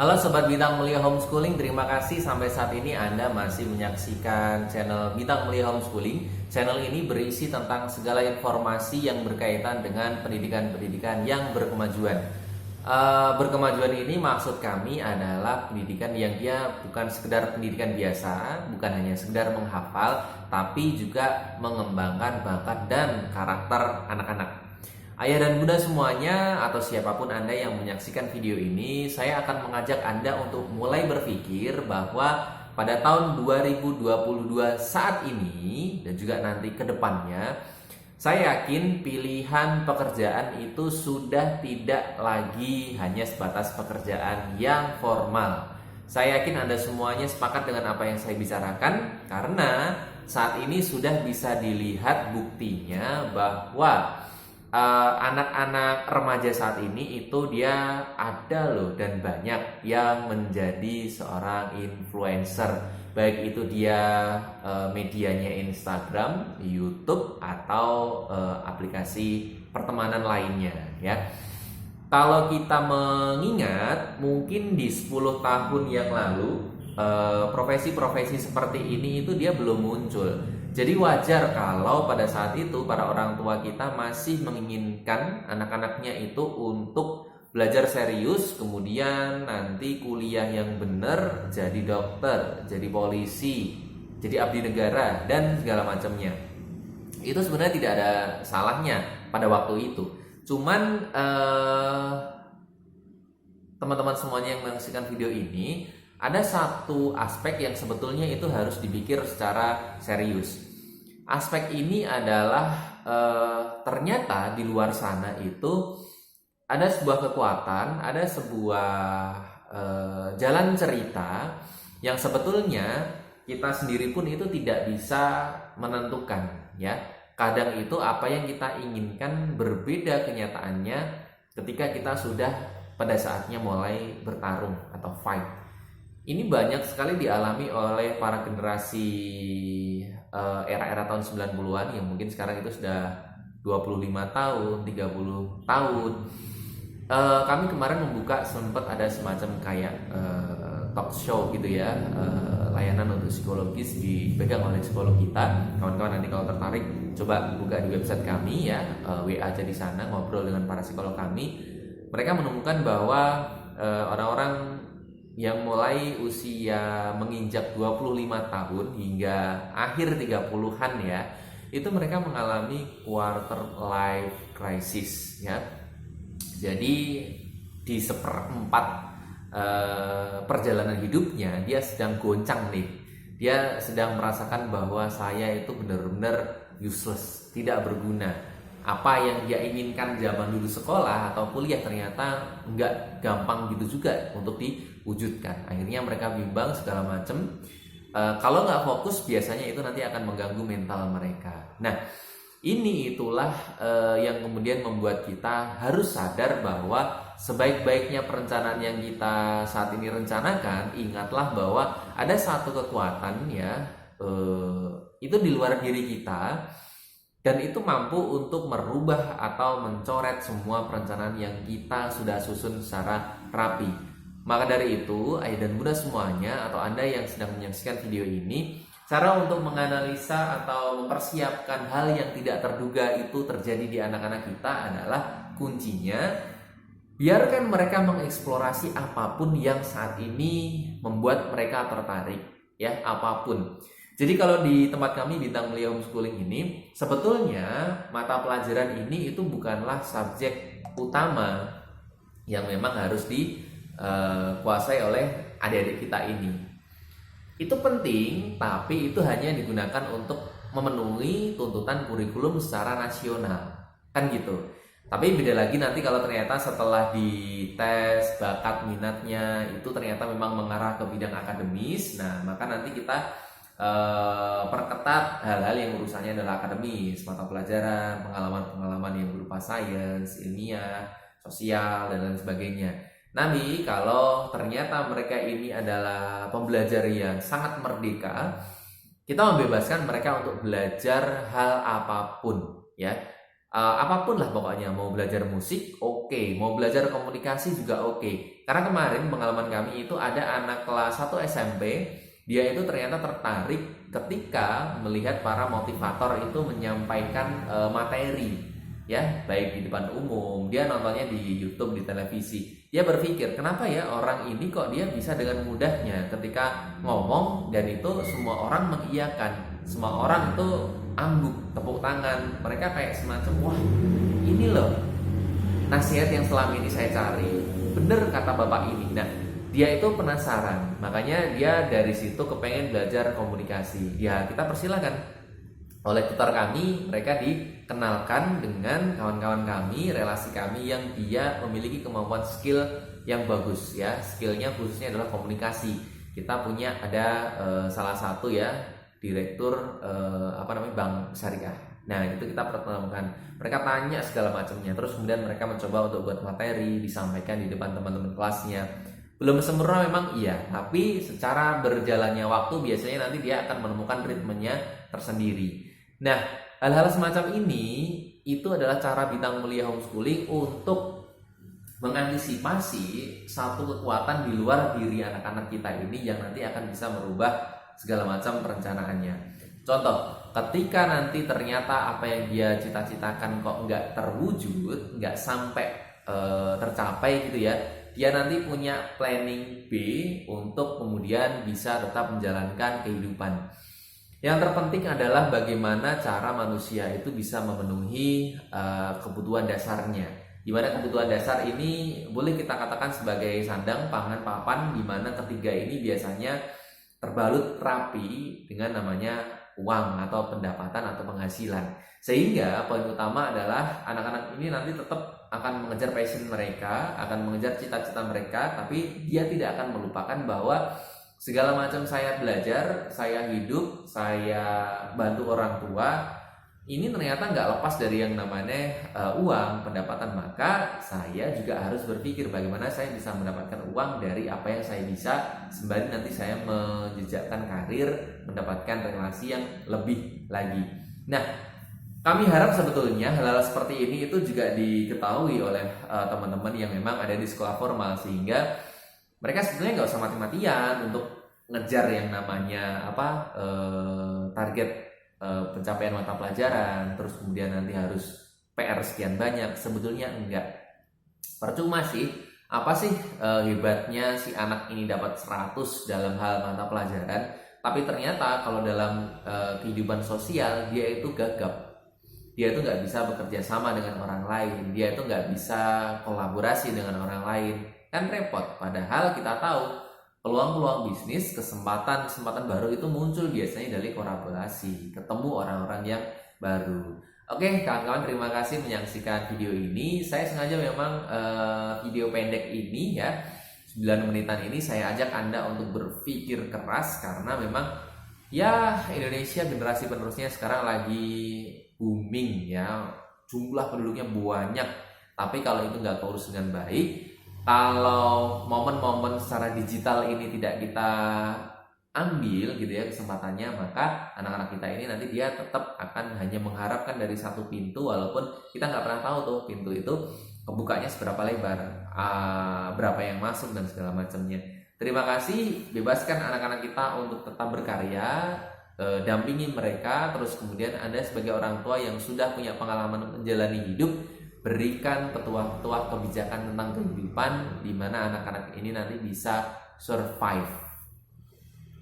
Halo Sobat Bintang Mulia Homeschooling, terima kasih sampai saat ini Anda masih menyaksikan channel Bintang Mulia Homeschooling. Channel ini berisi tentang segala informasi yang berkaitan dengan pendidikan-pendidikan yang berkemajuan. Berkemajuan ini maksud kami adalah pendidikan yang dia bukan sekedar pendidikan biasa, bukan hanya sekedar menghafal, tapi juga mengembangkan bakat dan karakter anak-anak. Ayah dan bunda semuanya atau siapapun Anda yang menyaksikan video ini, saya akan mengajak Anda untuk mulai berpikir bahwa pada tahun 2022 saat ini dan juga nanti ke depannya, saya yakin pilihan pekerjaan itu sudah tidak lagi hanya sebatas pekerjaan yang formal. Saya yakin Anda semuanya sepakat dengan apa yang saya bicarakan karena saat ini sudah bisa dilihat buktinya bahwa anak-anak remaja saat ini itu dia ada loh dan banyak yang menjadi seorang influencer, baik itu dia medianya Instagram, YouTube atau aplikasi pertemanan lainnya ya. Kalau kita mengingat mungkin di 10 tahun yang lalu profesi-profesi seperti ini itu dia belum muncul. Jadi wajar kalau pada saat itu para orang tua kita masih menginginkan anak-anaknya itu untuk belajar serius, kemudian nanti kuliah yang benar, jadi dokter, jadi polisi, jadi abdi negara dan segala macamnya. Itu sebenarnya tidak ada salahnya pada waktu itu. Cuman teman-teman semuanya yang menyaksikan video ini, ada satu aspek yang sebetulnya itu harus dipikir secara serius. Aspek ini adalah ternyata di luar sana itu ada sebuah kekuatan, ada sebuah jalan cerita yang sebetulnya kita sendiri pun itu tidak bisa menentukan ya. Kadang itu apa yang kita inginkan berbeda kenyataannya ketika kita sudah pada saatnya mulai bertarung atau fight. Ini banyak sekali dialami oleh para generasi era-era tahun 90-an yang mungkin sekarang itu sudah 25 tahun, 30 tahun. Kami kemarin membuka sempat ada semacam kayak talk show gitu ya, layanan untuk psikologis dipegang oleh psikolog kita. Kawan-kawan nanti kalau tertarik coba buka di website kami ya, WA aja di sana, ngobrol dengan para psikolog kami. Mereka menemukan bahwa orang-orang yang mulai usia menginjak 25 tahun hingga akhir 30-an ya, itu mereka mengalami quarter life crisis ya. Jadi di seperempat perjalanan hidupnya dia sedang goncang nih. Dia sedang merasakan bahwa saya itu benar-benar useless, tidak berguna. Apa yang dia inginkan zaman dulu sekolah atau kuliah ternyata nggak gampang gitu juga untuk diwujudkan. Akhirnya mereka bimbang segala macam. Kalau nggak fokus biasanya itu nanti akan mengganggu mental mereka. Nah, itulah yang kemudian membuat kita harus sadar bahwa sebaik-baiknya perencanaan yang kita saat ini rencanakan, ingatlah bahwa ada satu kekuatan ya, itu di luar diri kita. Dan itu mampu untuk merubah atau mencoret semua perencanaan yang kita sudah susun secara rapi. Maka dari itu, ayah dan bunda semuanya atau Anda yang sedang menyaksikan video ini, cara untuk menganalisa atau mempersiapkan hal yang tidak terduga itu terjadi di anak-anak kita adalah kuncinya biarkan mereka mengeksplorasi apapun yang saat ini membuat mereka tertarik ya, apapun. Jadi kalau di tempat kami Bintang Mulia Homeschooling ini, sebetulnya mata pelajaran ini itu bukanlah subjek utama yang memang harus dikuasai oleh adik-adik kita ini. Itu penting, tapi itu hanya digunakan untuk memenuhi tuntutan kurikulum secara nasional, kan gitu. Tapi beda lagi nanti kalau ternyata setelah dites bakat minatnya itu ternyata memang mengarah ke bidang akademis, nah maka nanti kita perketat hal-hal yang urusannya adalah akademis, mata pelajaran, pengalaman-pengalaman yang berupa sains, ilmiah, sosial, dan lain sebagainya. Nanti kalau ternyata mereka ini adalah pembelajar yang sangat merdeka, kita membebaskan mereka untuk belajar hal apapun ya. Apapun lah pokoknya, mau belajar musik oke, mau belajar komunikasi juga oke. Karena kemarin pengalaman kami itu ada anak kelas 1 SMP, dia itu ternyata tertarik ketika melihat para motivator itu menyampaikan materi, ya, baik di depan umum, dia nontonnya di YouTube, di televisi. Dia berpikir, kenapa ya orang ini kok dia bisa dengan mudahnya ketika ngomong dan itu semua orang mengiyakan, semua orang itu angguk, tepuk tangan, mereka kayak semacam, wah ini loh nasihat yang selama ini saya cari, bener kata bapak ini. Nah, dia itu penasaran, makanya dia dari situ kepengen belajar komunikasi. Ya, kita persilakan. Oleh tutor kami, mereka dikenalkan dengan kawan-kawan kami, relasi kami yang dia memiliki kemampuan skill yang bagus, ya. Skillnya khususnya adalah komunikasi. Kita punya ada salah satu ya direktur Bank Syariah. Nah, itu kita pertemukan. Mereka tanya segala macamnya, terus kemudian mereka mencoba untuk buat materi disampaikan di depan teman-teman kelasnya. Belum sempurna memang iya, tapi secara berjalannya waktu biasanya nanti dia akan menemukan ritmenya tersendiri. Nah, hal-hal semacam ini itu adalah cara Bintang Mulia Homeschooling untuk mengantisipasi satu kekuatan di luar diri anak-anak kita ini yang nanti akan bisa merubah segala macam perencanaannya. Contoh, ketika nanti ternyata apa yang dia cita-citakan kok nggak terwujud, nggak sampai tercapai gitu ya, dia nanti punya planning B untuk kemudian bisa tetap menjalankan kehidupan. Yang terpenting adalah bagaimana cara manusia itu bisa memenuhi kebutuhan dasarnya. Di mana kebutuhan dasar ini boleh kita katakan sebagai sandang, pangan, papan, di mana ketiga ini biasanya terbalut rapi dengan namanya uang atau pendapatan atau penghasilan. Sehingga poin utama adalah anak-anak ini nanti tetap akan mengejar passion mereka, akan mengejar cita-cita mereka, tapi dia tidak akan melupakan bahwa segala macam saya belajar, saya hidup, saya bantu orang tua, ini ternyata nggak lepas dari yang namanya uang, pendapatan. Maka saya juga harus berpikir bagaimana saya bisa mendapatkan uang dari apa yang saya bisa, sembari nanti saya menjejakkan karir, mendapatkan relasi yang lebih lagi. Nah, kami harap sebetulnya hal-hal seperti ini itu juga diketahui oleh teman-teman yang memang ada di sekolah formal, sehingga mereka sebetulnya nggak usah mati-matian untuk ngejar yang namanya target pencapaian mata pelajaran, terus kemudian nanti harus PR sekian banyak. Sebetulnya enggak, percuma sih. Apa sih hebatnya si anak ini dapat 100 dalam hal mata pelajaran, tapi ternyata kalau dalam kehidupan sosial dia itu gagap, dia itu nggak bisa bekerja sama dengan orang lain, dia itu nggak bisa kolaborasi dengan orang lain, kan repot. Padahal kita tahu peluang-peluang bisnis, kesempatan baru itu muncul biasanya dari kolaborasi, ketemu orang-orang yang baru. Oke, kawan-kawan, terima kasih menyaksikan video ini. Saya sengaja memang video pendek ini ya, 9 menitan ini saya ajak Anda untuk berpikir keras, karena memang ya Indonesia generasi penerusnya sekarang lagi booming ya, jumlah penduduknya banyak, tapi kalau itu nggak keurus dengan baik, kalau momen-momen secara digital ini tidak kita ambil gitu ya kesempatannya, maka anak-anak kita ini nanti dia tetap akan hanya mengharapkan dari satu pintu, walaupun kita nggak pernah tahu tuh pintu itu kebukanya seberapa lebar, berapa yang masuk dan segala macamnya. Terima kasih, bebaskan anak-anak kita untuk tetap berkarya, dampingi mereka, terus kemudian Anda sebagai orang tua yang sudah punya pengalaman menjalani hidup, berikan petuah-petuah kebijakan tentang kehidupan di mana anak-anak ini nanti bisa survive.